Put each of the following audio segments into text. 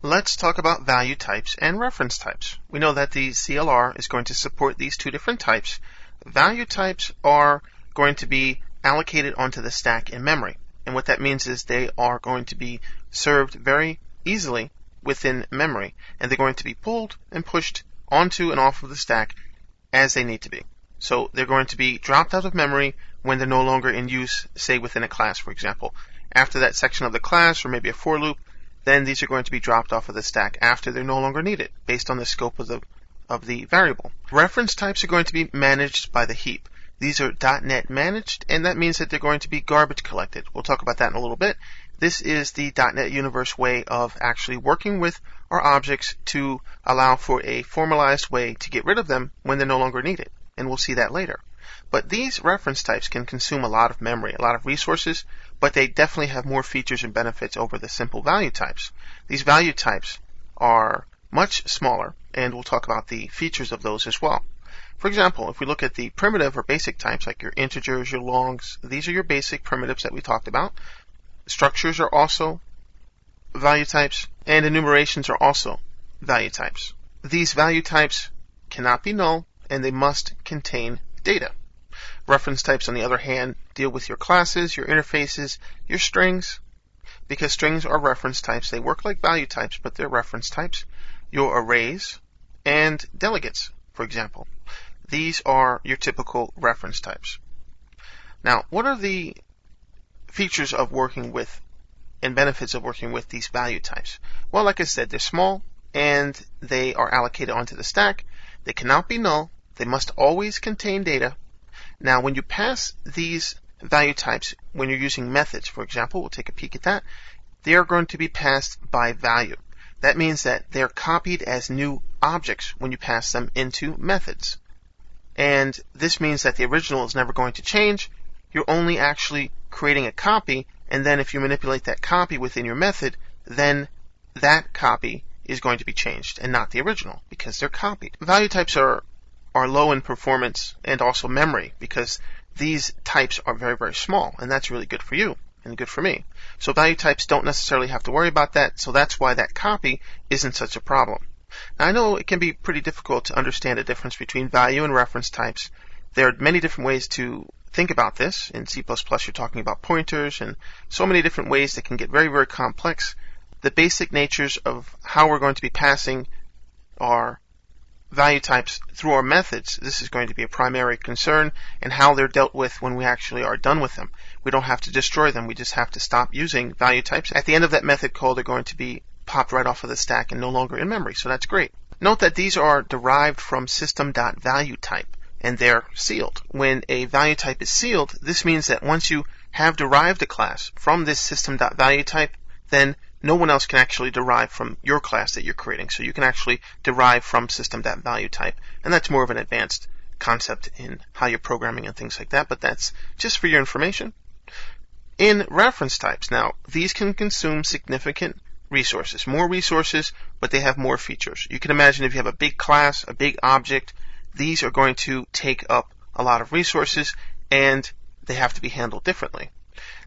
Let's talk about value types and reference types. We know that the CLR is going to support these two different types. Value types are going to be allocated onto the stack in memory. And what that means is they are going to be served very easily within memory. And they're going to be pulled and pushed onto and off of the stack as they need to be. So they're going to be dropped out of memory when they're no longer in use, say within a class, for example. After that section of the class, or maybe a for loop, then these are going to be dropped off of the stack after they're no longer needed, based on the scope of the variable. Reference types are going to be managed by the heap. These are .NET managed, and that means that they're going to be garbage collected. We'll talk about that in a little bit. This is the .NET Universe way of actually working with our objects to allow for a formalized way to get rid of them when they're no longer needed, and we'll see that later. But these reference types can consume a lot of memory, a lot of resources, but they definitely have more features and benefits over the simple value types. These value types are much smaller, and we'll talk about the features of those as well. For example, if we look at the primitive or basic types, like your integers, your longs, these are your basic primitives that we talked about. Structures are also value types, and enumerations are also value types. These value types cannot be null, and they must contain data. Reference types, on the other hand, deal with your classes, your interfaces, your strings, because strings are reference types. They work like value types, but they're reference types. Your arrays and delegates, for example. These are your typical reference types. Now, what are the features of working with and benefits of working with these value types? Well, like I said, they're small and they are allocated onto the stack. They cannot be null. They must always contain data. Now, when you pass these value types, when you're using methods, for example, we'll take a peek at that, they are going to be passed by value. That means that they're copied as new objects when you pass them into methods. And this means that the original is never going to change. You're only actually creating a copy, and then if you manipulate that copy within your method, then that copy is going to be changed and not the original because they're copied. Value types are low in performance and also memory because these types are very, very small, and that's really good for you and good for me. So value types don't necessarily have to worry about that, so that's why that copy isn't such a problem. Now, I know it can be pretty difficult to understand the difference between value and reference types. There are many different ways to think about this. In C++, you're talking about pointers and so many different ways that can get very, very complex. The basic natures of how we're going to be passing our value types through our methods, this is going to be a primary concern, and how they're dealt with when we actually are done with them. We don't have to destroy them, we just have to stop using value types. At the end of that method call, they're going to be popped right off of the stack and no longer in memory, so that's great. Note that these are derived from system.valueType, and they're sealed. When a value type is sealed, this means that once you have derived a class from this system.valueType, then no one else can actually derive from your class that you're creating. So you can actually derive from system.valueType, and that's more of an advanced concept in how you're programming and things like that, but that's just for your information. In reference types, now, these can consume significant resources, more resources, but they have more features. You can imagine if you have a big class, a big object, these are going to take up a lot of resources, and they have to be handled differently.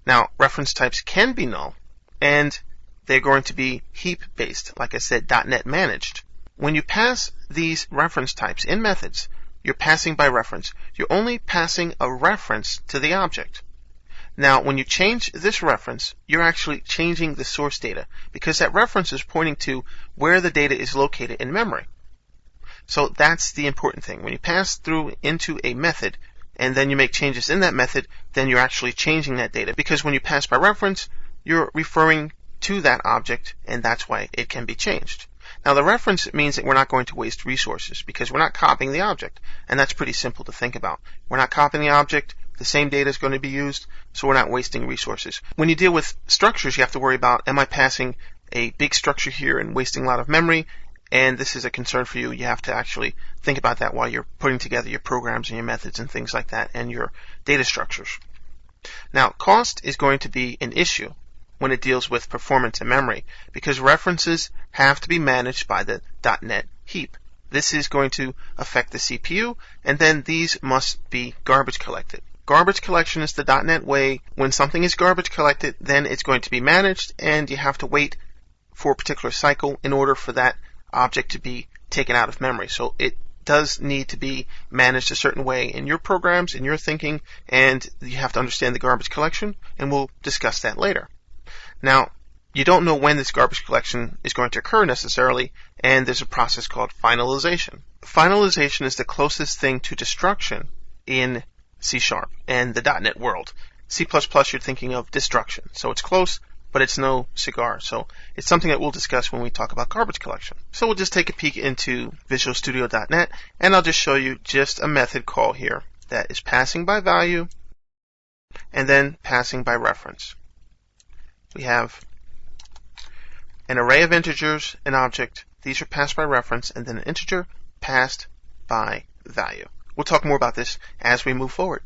Now, reference types can be null, and they're going to be heap-based, like I said, .NET managed. When you pass these reference types in methods, you're passing by reference. You're only passing a reference to the object. Now, when you change this reference, you're actually changing the source data, because that reference is pointing to where the data is located in memory. So that's the important thing. When you pass through into a method, and then you make changes in that method, then you're actually changing that data, because when you pass by reference, you're referring to that object, and that's why it can be changed. Now, the reference means that we're not going to waste resources because we're not copying the object, and that's pretty simple to think about. We're not copying the object, the same data is going to be used, so we're not wasting resources. When you deal with structures, you have to worry about, am I passing a big structure here and wasting a lot of memory? And this is a concern for you. You have to actually think about that while you're putting together your programs and your methods and things like that, and your data structures. Now, cost is going to be an issue when it deals with performance and memory, because references have to be managed by the .NET heap. This is going to affect the CPU, and then these must be garbage collected. Garbage collection is the .NET way. When something is garbage collected, then it's going to be managed, and you have to wait for a particular cycle in order for that object to be taken out of memory. So it does need to be managed a certain way in your programs, in your thinking, and you have to understand the garbage collection, and we'll discuss that later. Now, you don't know when this garbage collection is going to occur necessarily, and there's a process called finalization. Finalization is the closest thing to destruction in C# and the .NET world. C++, you're thinking of destruction. So it's close, but it's no cigar. So it's something that we'll discuss when we talk about garbage collection. So we'll just take a peek into Visual Studio.NET, and I'll just show you just a method call here that is passing by value and then passing by reference. We have an array of integers, an object. These are passed by reference, and then an integer passed by value. We'll talk more about this as we move forward.